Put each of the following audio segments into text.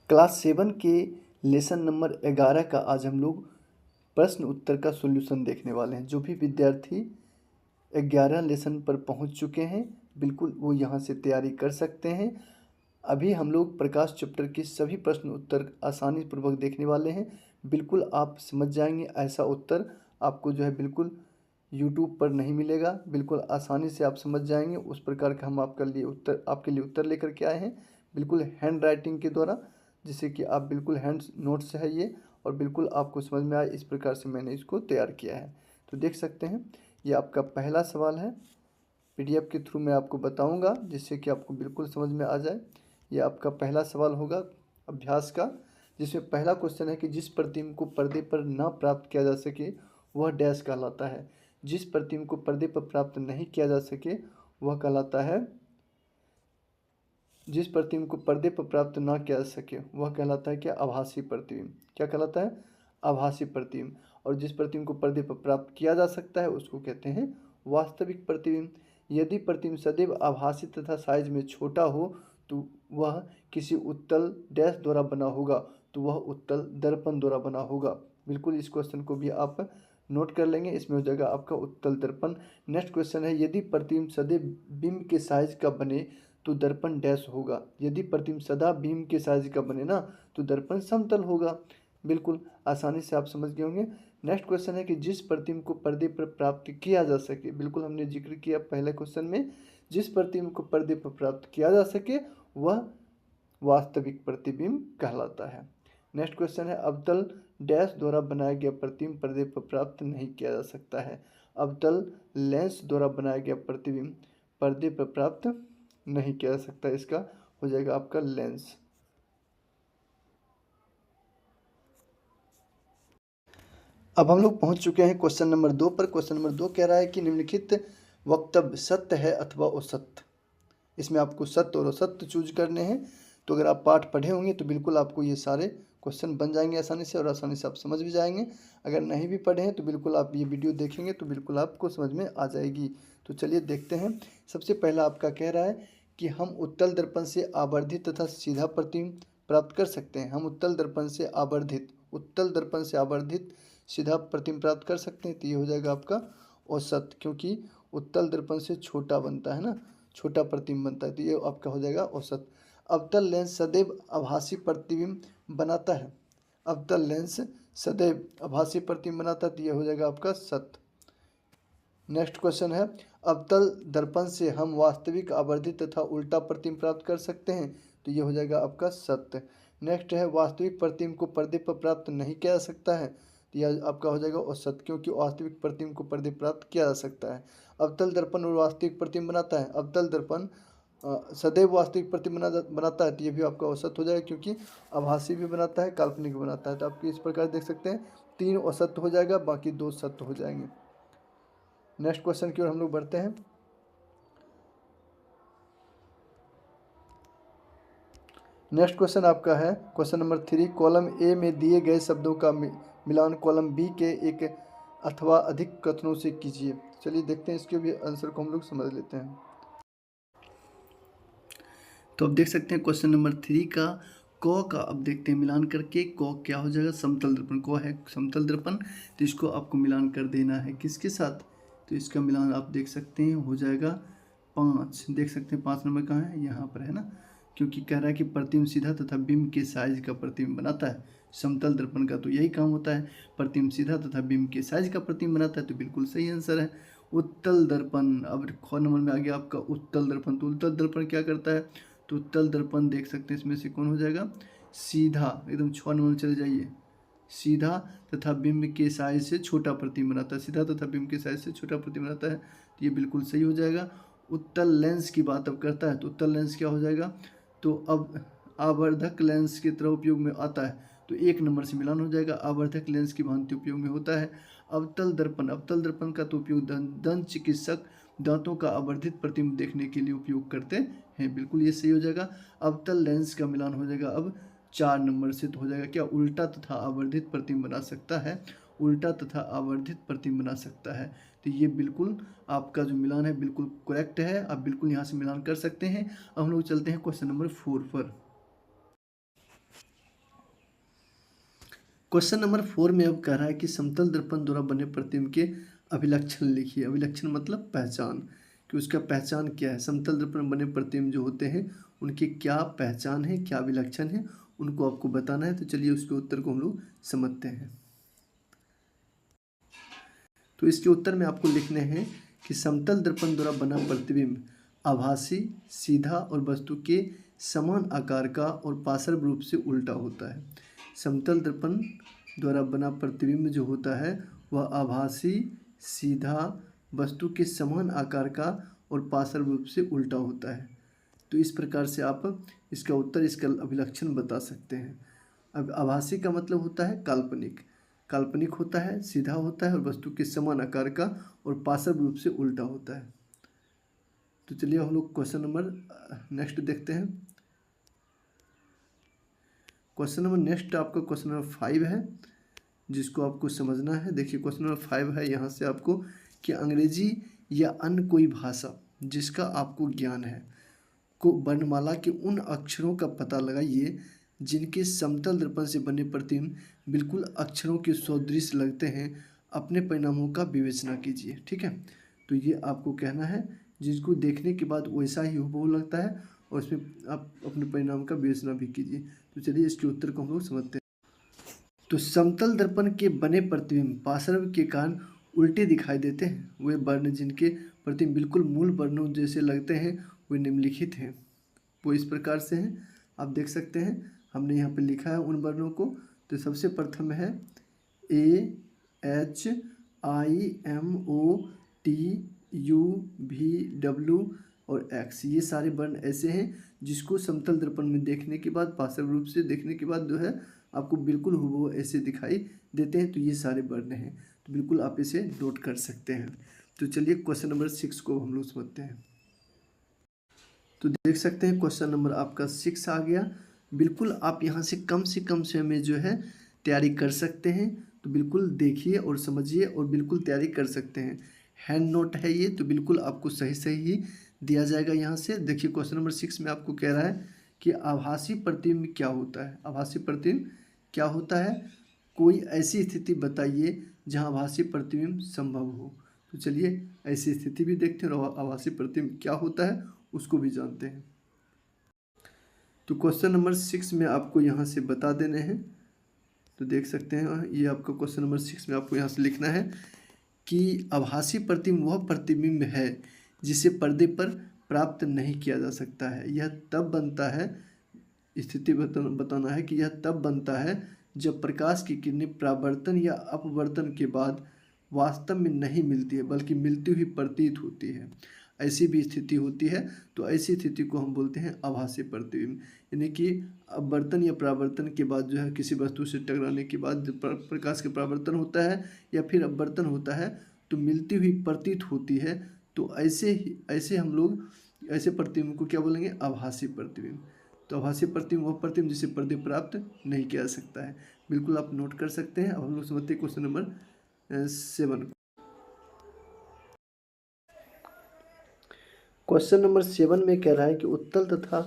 Class 7 के lesson number 11 का आज हम लोग प्रश्न उत्तर का सॉल्यूशन देखने वाले हैं। जो भी विद्यार्थी 11 लेसन पर पहुंच चुके हैं बिल्कुल वो यहां से तैयारी कर सकते हैं। अभी हम लोग प्रकाश चैप्टर के सभी प्रश्न उत्तर आसानी पूर्वक देखने वाले हैं। बिल्कुल आप समझ जाएंगे, ऐसा उत्तर आपको जो है बिल्कुल यूट्यूब पर नहीं मिलेगा। बिल्कुल आसानी से आप समझ जाएंगे, उस प्रकार का हम आपके लिए उत्तर लेकर के आए हैं, बिल्कुल हैंड राइटिंग के द्वारा, जिससे कि आप बिल्कुल हैंड नोट्स है ये, और बिल्कुल आपको समझ में आए, इस प्रकार से मैंने इसको तैयार किया है। तो देख सकते हैं ये आपका पहला सवाल है। पीडीएफ के थ्रू मैं आपको बताऊंगा जिससे कि आपको बिल्कुल समझ में आ जाए। ये आपका पहला सवाल होगा अभ्यास का, जिसमें पहला क्वेश्चन है कि जिस प्रतिबिंब को पर्दे पर ना प्राप्त किया जा सके वह डैश कहलाता है। जिस प्रतिबिंब को पर्दे पर प्राप्त नहीं किया जा सके वह कहलाता है, जिस प्रतिबिंब को पर्दे पर प्राप्त ना किया जा सके वह कहलाता है क्या? आभासी प्रतिबिंब। क्या कहलाता है? आभासी प्रतिबिंब। और जिस प्रतिबिंब को पर्दे पर प्राप्त किया जा सकता है उसको कहते हैं वास्तविक प्रतिबिंब। यदि प्रतिबिंब सदैव आभासी तथा साइज में छोटा हो तो वह किसी उत्तल डैश द्वारा बना होगा, तो वह उत्तल दर्पण द्वारा बना होगा। बिल्कुल इस क्वेश्चन को भी आप नोट कर लेंगे, इसमें हो जाएगा आपका उत्तल दर्पण। नेक्स्ट क्वेश्चन है यदि प्रतिबिंब सदैव बिंब के साइज का बने तो दर्पण डैश होगा। यदि प्रतिबिंब सदा बिंब के साइज का बने ना तो दर्पण समतल होगा। बिल्कुल आसानी से आप समझ गए होंगे। नेक्स्ट क्वेश्चन है कि जिस प्रतिबिंब को पर्दे पर प्राप्त किया जा सके, बिल्कुल हमने जिक्र किया पहले क्वेश्चन में, जिस प्रतिबिंब को पर्दे पर प्राप्त किया जा सके वह वास्तविक प्रतिबिंब कहलाता है। नेक्स्ट क्वेश्चन है अवतल डैश द्वारा बनाया गया प्रतिबिंब पर्दे पर प्राप्त नहीं किया जा सकता है। अवतल लेंस द्वारा बनाया गया प्रतिबिंब पर्दे पर प्राप्त नहीं किया जा सकता, इसका हो जाएगा आपका लेंस। अब हम लोग पहुंच चुके हैं क्वेश्चन नंबर 2 पर। क्वेश्चन नंबर 2 कह रहा है कि निम्नलिखित वक्तव्य सत्य है अथवा असत्य। इसमें आपको सत्य और असत्य चूज करने हैं। तो अगर आप पाठ पढ़े होंगे तो बिल्कुल आपको ये सारे क्वेश्चन बन जाएंगे आसानी से, और आसानी से आप समझ भी जाएंगे। अगर नहीं भी पढ़े हैं तो बिल्कुल आप ये वीडियो देखेंगे तो बिल्कुल आपको समझ में आ जाएगी। तो चलिए देखते हैं। सबसे पहला आपका कह रहा है कि हम उत्तल दर्पण से आवर्धित तथा सीधा प्रतिबिंब प्राप्त कर सकते हैं। हम उत्तल दर्पण से आवर्धित सीधा प्रतिबिंब प्राप्त कर सकते हैं। तो ये हो जाएगा आपका औसत, क्योंकि उत्तल दर्पण से छोटा बनता है ना, छोटा प्रतिबिंब बनता है, तो ये आपका हो जाएगा औसत। अवतल लेंस सदैव आभासी प्रतिबिंब बनाता है। अवतल लेंस सदैव आभासी प्रतिबिंब बनाता है, तो ये हो जाएगा आपका सत्य। नेक्स्ट क्वेश्चन है अवतल दर्पण से हम वास्तविक आवर्धित तथा उल्टा प्रतिबिंब प्राप्त कर सकते हैं, तो ये हो जाएगा आपका सत्य। नेक्स्ट है वास्तविक प्रतिबिंब को पर्दे पर प्राप्त नहीं किया जा सकता है, तो यह आपका हो जाएगा औसत, क्योंकि वास्तविक प्रतिबिंब को पर्दे प्राप्त किया जा सकता है। अवतल दर्पण और वास्तविक प्रतिबिंब बनाता है। अवतल दर्पण सदैव वास्तविक प्रतिबिंब बनाता है, तो ये भी आपका औसत हो जाएगा, क्योंकि आभासी भी बनाता है काल्पनिक भी बनाता है। तो आप इस प्रकार देख सकते हैं 3 औसत हो जाएगा, बाकी 2 सत्य हो जाएंगे। नेक्स्ट क्वेश्चन की ओर हम लोग बढ़ते हैं। नेक्स्ट क्वेश्चन आपका है क्वेश्चन नंबर 3। कॉलम ए में दिए गए शब्दों का मिलान कॉलम बी के एक अथवा अधिक कथनों से कीजिए। चलिए देखते हैं इसके भी आंसर को हम लोग समझ लेते हैं। तो अब देख सकते हैं क्वेश्चन नंबर 3 का क का अब देखते हैं मिलान करके। क क्या हो जाएगा? समतल दर्पण। क है समतल दर्पण, तो इसको आपको मिलान कर देना है किसके साथ? तो इसका मिलान आप देख सकते हैं हो जाएगा 5। देख सकते हैं 5 नंबर कहाँ है? यहाँ पर है ना, क्योंकि कह रहा है कि प्रतिबिंब सीधा तथा बिंब के साइज का प्रतिबिंब बनाता है। समतल दर्पण का तो यही काम होता है, प्रतिबिंब सीधा तथा बिंब के साइज का प्रतिबिंब बनाता है, तो बिल्कुल सही आंसर है उत्तल दर्पण। अब ख नंबर में आ गया आपका उत्तल दर्पण। तो उत्तल दर्पण क्या करता है? तो उत्तल दर्पण देख सकते हैं इसमें से कौन हो जाएगा? सीधा, एकदम 6 नंबर में चले जाइए। सीधा तथा बिंब के साइज से छोटा प्रतिबिंब बनाता है। सीधा तथा बिंब के साइज से छोटा प्रतिबिंब बनाता है, तो ये बिल्कुल सही हो जाएगा। उत्तल लेंस की बात अब करता है, तो उत्तल लेंस क्या हो जाएगा? तो अब आवर्धक लेंस की तरह उपयोग में आता है, तो 1 नंबर से मिलान हो जाएगा। आवर्धक लेंस की भांति उपयोग में होता है। अवतल दर्पण, अवतल दर्पण का तो उपयोग दंत चिकित्सक दांतों का आवर्धित प्रतिबिंब देखने के लिए उपयोग करते हैं, बिल्कुल ये सही हो जाएगा। अवतल लेंस का मिलान हो जाएगा अब 4 नंबर से, तो हो जाएगा क्या? उल्टा तथा आवर्धित प्रतिबिंब बना सकता है। उल्टा तथा आवर्धित प्रतिबिंब बना सकता है, तो ये बिल्कुल आपका जो मिलान है बिल्कुल करेक्ट है। आप बिल्कुल यहाँ से मिलान कर सकते हैं। अब हम लोग चलते हैं क्वेश्चन नंबर 4 पर। क्वेश्चन नंबर 4 में अब कह रहा है कि समतल दर्पण द्वारा बने प्रतिबिंब के अभिलक्षण लिखिए। अभिलक्षण मतलब पहचान, कि उसका पहचान क्या है। समतल दर्पण में बने प्रतिबिंब जो होते हैं उनकी क्या पहचान है, क्या अभिलक्षण है, उनको आपको बताना है। तो चलिए उसके उत्तर को हम लोग समझते हैं। तो इसके उत्तर में आपको लिखने हैं कि समतल दर्पण द्वारा बना प्रतिबिंब आभासी, सीधा और वस्तु के समान आकार का और पार्श्व रूप से उल्टा होता है। समतल दर्पण द्वारा बना प्रतिबिंब जो होता है वह आभासी, सीधा, वस्तु के समान आकार का और पार्श्व रूप से उल्टा होता है। तो इस प्रकार से आप इसका उत्तर, इसका अभिलक्षण बता सकते हैं। अब आभासी का मतलब होता है काल्पनिक, काल्पनिक होता है, सीधा होता है और वस्तु के समान आकार का और पार्श्व रूप से उल्टा होता है। तो चलिए हम लोग क्वेश्चन नंबर नेक्स्ट देखते हैं। क्वेश्चन नंबर नेक्स्ट आपका क्वेश्चन नंबर 5 है, जिसको आपको समझना है। देखिए क्वेश्चन नंबर 5 है यहाँ से आपको कि अंग्रेजी या अन्य कोई भाषा जिसका आपको ज्ञान है को वर्णमाला के उन अक्षरों का पता लगाइए जिनके समतल दर्पण से बने प्रतिबिंब बिल्कुल अक्षरों के सदृश लगते हैं। अपने परिणामों का विवेचना कीजिए। ठीक है, तो ये आपको कहना है जिसको देखने के बाद वैसा ही हूबहू लगता है और इसमें आप अपने परिणाम का विवेचना भी कीजिए। तो चलिए इसके उत्तर को हम लोग समझते हैं। तो समतल दर्पण के बने प्रतिबिंब पार्श्व के कारण उल्टे दिखाई देते हैं। वे वर्ण जिनके प्रतिबिंब बिल्कुल मूल वर्णों जैसे लगते हैं वे निम्नलिखित हैं। वो इस प्रकार से हैं, आप देख सकते हैं। हमने यहाँ पे लिखा है उन वर्णों को। तो सबसे प्रथम है A, H, I, M, O, T, U, V, W और एक्स। ये सारे वर्ण ऐसे हैं जिसको समतल दर्पण में देखने के बाद, पार्श्व रूप से देखने के बाद जो है आपको बिल्कुल हूबहू ऐसे दिखाई देते हैं। तो ये सारे वर्ण हैं, तो बिल्कुल आप इसे नोट कर सकते हैं। तो चलिए क्वेश्चन नंबर 6 को हम लोग समझते हैं। तो देख सकते हैं क्वेश्चन नंबर आपका 6 आ गया। बिल्कुल आप यहाँ से कम समय में जो है तैयारी कर सकते हैं। तो बिल्कुल देखिए और समझिए और बिल्कुल तैयारी कर सकते हैं। हैंड नोट है ये, तो बिल्कुल आपको सही ही दिया जाएगा। यहाँ से देखिए क्वेश्चन नंबर 6 में आपको कह रहा है कि आभासी प्रतिबिंब क्या होता है। आभासी प्रतिबिंब क्या होता है, कोई ऐसी स्थिति बताइए जहाँ आभासी प्रतिबिंब संभव हो। तो चलिए ऐसी स्थिति भी देखते हैं और आभासी प्रतिबिंब क्या होता है उसको भी जानते हैं। तो क्वेश्चन नंबर 6 में आपको यहाँ से बता देने हैं। तो देख सकते हैं ये आपका क्वेश्चन नंबर 6 में आपको यहाँ से लिखना है कि आभासी प्रतिबिंब वह प्रतिबिंब है जिसे पर्दे पर प्राप्त नहीं किया जा सकता है। यह तब बनता है, स्थिति बताना है कि यह तब बनता है जब प्रकाश की किरणें परावर्तन या अपवर्तन के बाद वास्तव में नहीं मिलती है बल्कि मिलती हुई प्रतीत होती है। ऐसी भी स्थिति होती है। तो ऐसी स्थिति को हम बोलते हैं आभासी प्रतिबिंब। यानी कि अपवर्तन या परावर्तन के बाद जो है किसी वस्तु से टकराने के बाद प्रकाश का परावर्तन होता है या फिर अपवर्तन होता है तो मिलती हुई प्रतीत होती है। तो ऐसे हम लोग ऐसे प्रतिबिंब को क्या बोलेंगे, आभासी प्रतिबिंब। तो आभासी प्रतिबिंब वह प्रतिबिंब जिसे पर्दे प्राप्त नहीं किया जा सकता है। बिल्कुल आप नोट कर सकते हैं। अब हम लोग समझते हैं क्वेश्चन नंबर 7 को। क्वेश्चन नंबर 7 में कह रहा है कि उत्तल तथा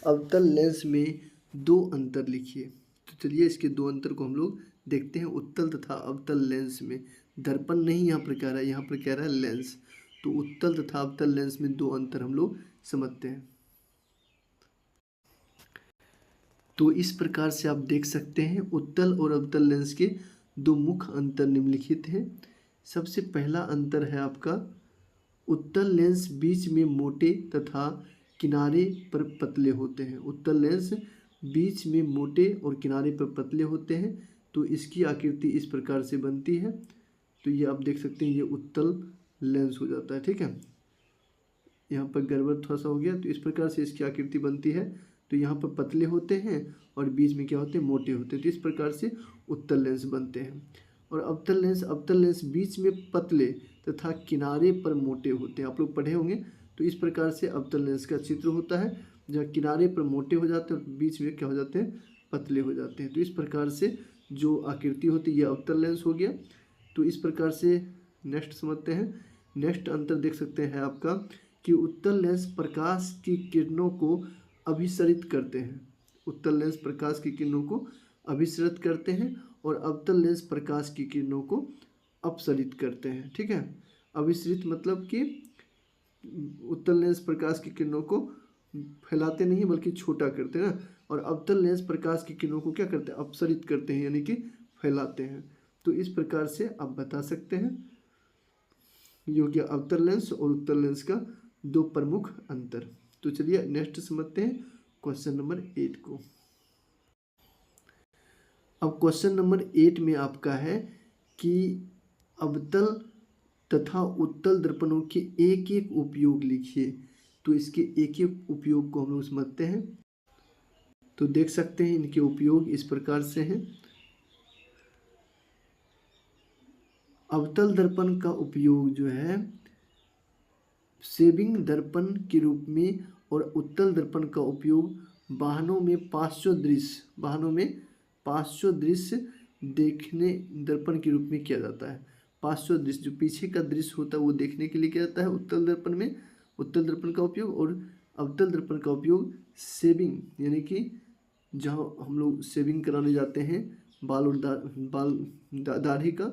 अवतल लेंस में 2 अंतर लिखिए। तो चलिए इसके 2 अंतर को हम लोग देखते हैं। उत्तल तथा अवतल लेंस में, दर्पण नहीं यहाँ पर कह रहा है, यहाँ पर कह रहा है लेंस। तो उत्तल तथा अवतल लेंस में 2 अंतर हम लोग समझते हैं। तो इस प्रकार से आप देख सकते हैं उत्तल और अवतल लेंस के 2 मुख्य अंतर निम्नलिखित हैं। सबसे पहला अंतर है आपका, उत्तल लेंस बीच में मोटे तथा किनारे पर पतले होते हैं। उत्तल लेंस बीच में मोटे और किनारे पर पतले होते हैं। तो इसकी आकृति इस प्रकार से बनती है। तो ये आप देख सकते हैं, ये उत्तल लेंस हो जाता है। ठीक है, यहाँ पर गड़बड़ थोड़ा सा हो गया। तो इस प्रकार से इसकी आकृति बनती है। तो यहाँ पर पतले होते हैं और बीच में क्या होते हैं, मोटे होते हैं। तो इस प्रकार से उत्तल लेंस बनते हैं। और अवतल लेंस बीच में पतले तथा किनारे पर मोटे होते हैं। आप लोग पढ़े होंगे। तो इस प्रकार से अवतल लेंस का चित्र होता है, जहाँ किनारे पर मोटे हो जाते हैं और बीच में क्या हो जाते हैं, पतले हो जाते हैं। तो इस प्रकार से जो आकृति होती है यह अवतल लेंस हो गया। तो इस प्रकार से नेक्स्ट समझते हैं। नेक्स्ट अंतर देख सकते हैं आपका कि उत्तल लेंस प्रकाश की किरणों को अभिसरित करते हैं। उत्तल लेंस प्रकाश की किरणों को अभिसरित करते हैं और अवतल लेंस प्रकाश की किरणों को अपसरित करते हैं। ठीक है, अभिसरित मतलब कि उत्तल लेंस प्रकाश की किरणों को फैलाते नहीं बल्कि छोटा करते हैं ना, और अवतल लेंस प्रकाश की किरणों को क्या करते हैं, अपसरित करते हैं, यानी कि फैलाते हैं। तो इस प्रकार से आप बता सकते हैं ये हो गया अवतल लेंस और उत्तल लेंस का दो प्रमुख अंतर। तो चलिए नेक्स्ट समझते हैं क्वेश्चन नंबर 8 को। अब क्वेश्चन नंबर 8 में आपका है कि अवतल तथा उत्तल दर्पणों के एक एक उपयोग लिखिए। तो इसके एक एक उपयोग को हम लोग समझते हैं। तो देख सकते हैं इनके उपयोग इस प्रकार से हैं। अवतल दर्पण का उपयोग जो है सेविंग दर्पण के रूप में, और उत्तल दर्पण का उपयोग वाहनों में पार्श्व दृश्य देखने दर्पण के रूप में किया जाता है। पार्श्व दृश्य जो पीछे का दृश्य होता है वो देखने के लिए किया जाता है उत्तल दर्पण में, उत्तल दर्पण का उपयोग। और अवतल दर्पण का उपयोग शेविंग, यानी कि जहाँ हम लोग शेविंग कराने जाते हैं बाल और दाढ़ी का,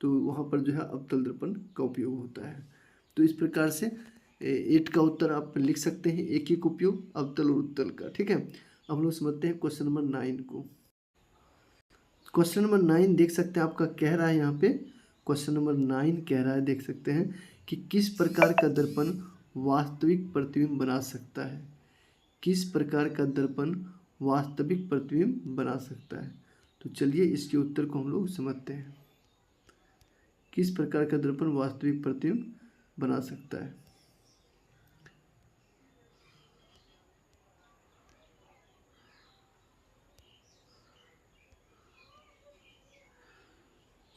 तो वहाँ पर जो है अवतल दर्पण का उपयोग होता है। तो इस प्रकार से 8 का उत्तर आप लिख सकते हैं, एक एक उपयोग अवतल और उत्तल का। ठीक है, अब हम लोग समझते हैं क्वेश्चन नंबर 9 को। क्वेश्चन नंबर 9 देख सकते हैं आपका कह रहा है, यहाँ पे क्वेश्चन नंबर 9 कह रहा है, देख सकते हैं कि किस प्रकार का दर्पण वास्तविक प्रतिबिंब बना सकता है। किस प्रकार का दर्पण वास्तविक प्रतिबिंब बना सकता है। तो चलिए इसके उत्तर को हम लोग समझते हैं। किस प्रकार का दर्पण वास्तविक प्रतिबिंब बना सकता है।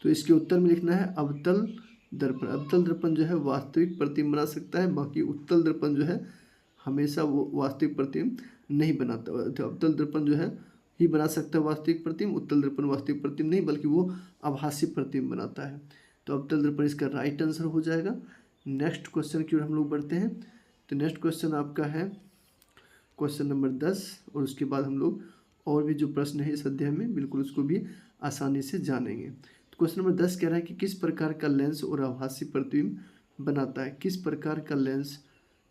तो इसके उत्तर में लिखना है अवतल दर्पण। अवतल दर्पण जो है वास्तविक प्रतिबिंब बना सकता है, बाकी उत्तल दर्पण जो है हमेशा वो वास्तविक प्रतिबिंब नहीं बनाता। अवतल दर्पण जो है ही बना सकता है वास्तविक प्रतिबिंब, उत्तल दर्पण वास्तविक प्रतिबिंब नहीं बल्कि वो आभासी प्रतिबिंब बनाता है। तो अवतल दर्पण इसका राइट आंसर हो जाएगा। नेक्स्ट क्वेश्चन की ओर हम लोग बढ़ते हैं। तो नेक्स्ट क्वेश्चन आपका है क्वेश्चन नंबर 10, और उसके बाद हम लोग और भी जो प्रश्न है इस अध्याय में बिल्कुल उसको भी आसानी से जानेंगे। तो क्वेश्चन नंबर 10 कह रहा है कि किस प्रकार का लेंस और आभासी प्रतिबिंब बनाता है। किस प्रकार का लेंस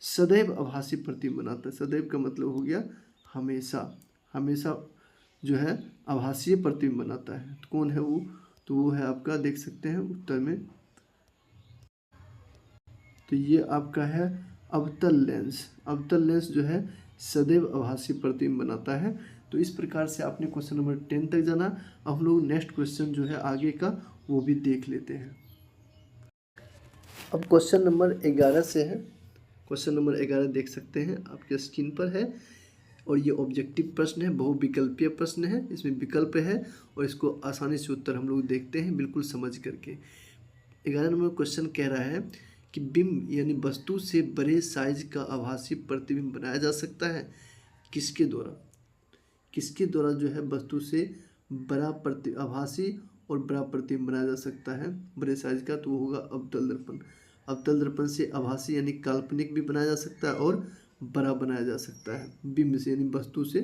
सदैव आभासी प्रतिबिंब बनाता है। सदैव का मतलब हो गया हमेशा, हमेशा जो है आभासीय प्रतिबिंब बनाता है। तो कौन है वो, तो वो है आपका, देख सकते हैं उत्तर में, तो ये आपका है अवतल लेंस। अवतल लेंस जो है सदैव आभासी प्रतिबिंब बनाता है। तो इस प्रकार से आपने क्वेश्चन नंबर 10 तक जाना। अब हम लोग नेक्स्ट क्वेश्चन जो है आगे का वो भी देख लेते हैं। अब क्वेश्चन नंबर 11 से है। क्वेश्चन नंबर 11 देख सकते हैं आपके स्क्रीन पर है, और ये ऑब्जेक्टिव प्रश्न है, बहुविकल्पीय प्रश्न है, इसमें विकल्प है और इसको आसानी से उत्तर हम लोग देखते हैं बिल्कुल समझ करके। 11 नंबर क्वेश्चन कह रहा है कि बिंब यानी वस्तु से बड़े साइज का आभासी प्रतिबिंब बनाया जा सकता है। किसके द्वारा, किसके द्वारा जो है वस्तु से बड़ा आभासी और बड़ा प्रतिबिंब बनाया जा सकता है बड़े साइज का, तो वो होगा अवतल दर्पण। अवतल दर्पण से आभासी यानी काल्पनिक भी बनाया जा सकता है और बड़ा बनाया जा सकता है। बिंब से यानी वस्तु से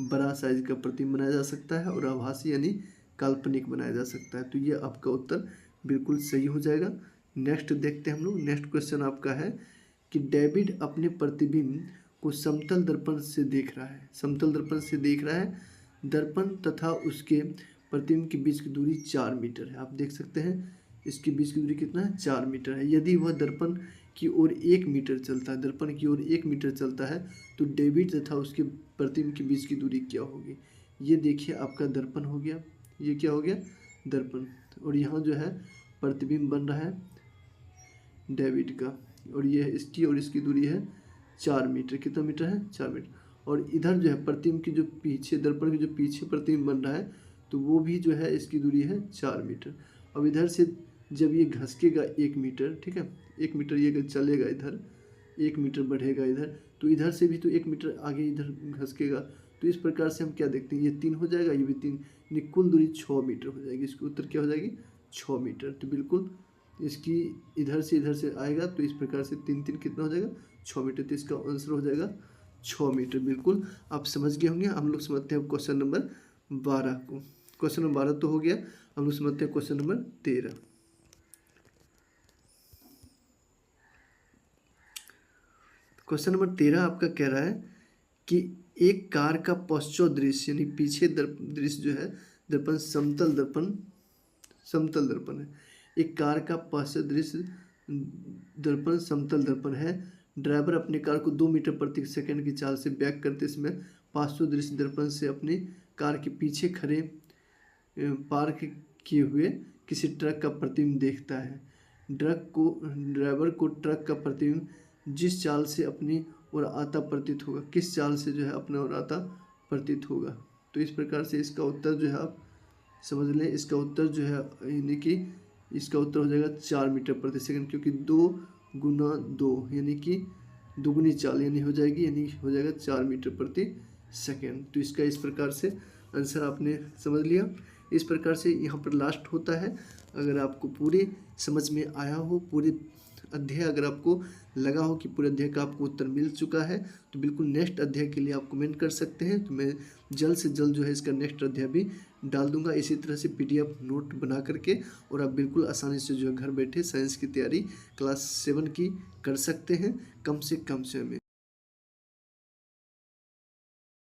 बड़ा साइज का प्रतिबिंब बनाया जा सकता है और आभासी यानी काल्पनिक बनाया जा सकता है। तो ये आपका उत्तर बिल्कुल सही हो जाएगा। नेक्स्ट देखते हैं हम लोग। नेक्स्ट क्वेश्चन आपका है कि डेविड अपने प्रतिबिंब को समतल दर्पण से देख रहा है। समतल दर्पण से देख रहा है। दर्पण तथा उसके प्रतिबिंब के बीच की दूरी 4 मीटर है। आप देख सकते हैं इसके बीच की दूरी कितना है, 4 मीटर है। यदि वह दर्पण की ओर 1 मीटर चलता है, दर्पण की ओर 1 मीटर चलता है, तो डेविड तथा उसके प्रतिबिंब के बीच की दूरी क्या होगी। ये देखिए आपका दर्पण हो गया, ये क्या हो गया, दर्पण, और यहाँ जो है प्रतिबिंब बन रहा है डेविड का, और ये है इसकी, और इसकी दूरी है 4 मीटर। कितना मीटर है, 4 मीटर। और इधर जो है प्रतिबिंब की जो पीछे, दर्पण के जो पीछे प्रतिबिंब बन रहा है, तो वो भी जो है इसकी दूरी है 4 मीटर। अब इधर से जब ये घसकेगा 1 मीटर, ठीक है, 1 मीटर ये चलेगा, इधर 1 मीटर बढ़ेगा इधर, तो इधर से भी तो 1 मीटर आगे इधर घसकेगा। तो इस प्रकार से हम क्या देखते हैं, ये 3 हो जाएगा, ये भी 3, यानी कुल दूरी 6 मीटर हो जाएगी। इसकी उत्तर क्या हो जाएगी, 6 मीटर। तो बिल्कुल इसकी इधर से आएगा, तो इस प्रकार से 3 3 कितना हो जाएगा, 6 मीटर। तो इसका आंसर हो जाएगा 6 मीटर। बिल्कुल आप समझ गए होंगे। हम लोग समझते हैं क्वेश्चन नंबर 12 को। क्वेश्चन नंबर 12 तो हो गया। हम लोग समझते हैं क्वेश्चन नंबर 13। क्वेश्चन नंबर 13 आपका कह रहा है कि एक कार का पश्चात दृश्य यानी पीछे दृश्य जो है दर्पण समतल दर्पण है। एक कार का पश्चात दृश्य दर्पण समतल दर्पण है। ड्राइवर अपनी कार को 2 मीटर प्रति सेकंड की चाल से बैक करते समय पार्श्व दृश्य दर्पण से अपनी कार के पीछे खड़े पार्क किए हुए किसी ट्रक का प्रतिबिंब देखता है। ड्राइवर को ट्रक का प्रतिबिंब जिस चाल से अपनी ओर आता प्रतीत होगा, किस चाल से जो है अपने ओर आता प्रतीत होगा। तो इस प्रकार से इसका उत्तर जो है आप समझ लें। इसका उत्तर जो है यानी कि इसका उत्तर हो जाएगा 4 मीटर प्रति सेकंड, क्योंकि 2 गुना 2 यानी कि दुगनी चाल यानी हो जाएगी, यानी हो जाएगा 4 मीटर प्रति सेकंड। तो इसका इस प्रकार से आंसर आपने समझ लिया। इस प्रकार से यहाँ पर लास्ट होता है। अगर आपको पूरी समझ में आया हो, पूरी अध्याय अगर आपको लगा हो कि पूरे अध्याय का आपको उत्तर मिल चुका है, तो बिल्कुल नेक्स्ट अध्याय के लिए आप कमेंट कर सकते हैं। तो मैं जल्द से जल्द जो है इसका नेक्स्ट अध्याय भी डाल दूंगा इसी तरह से PDF नोट बना करके, और आप बिल्कुल आसानी से जो है घर बैठे साइंस की तैयारी क्लास 7 की कर सकते हैं कम से कम समय में।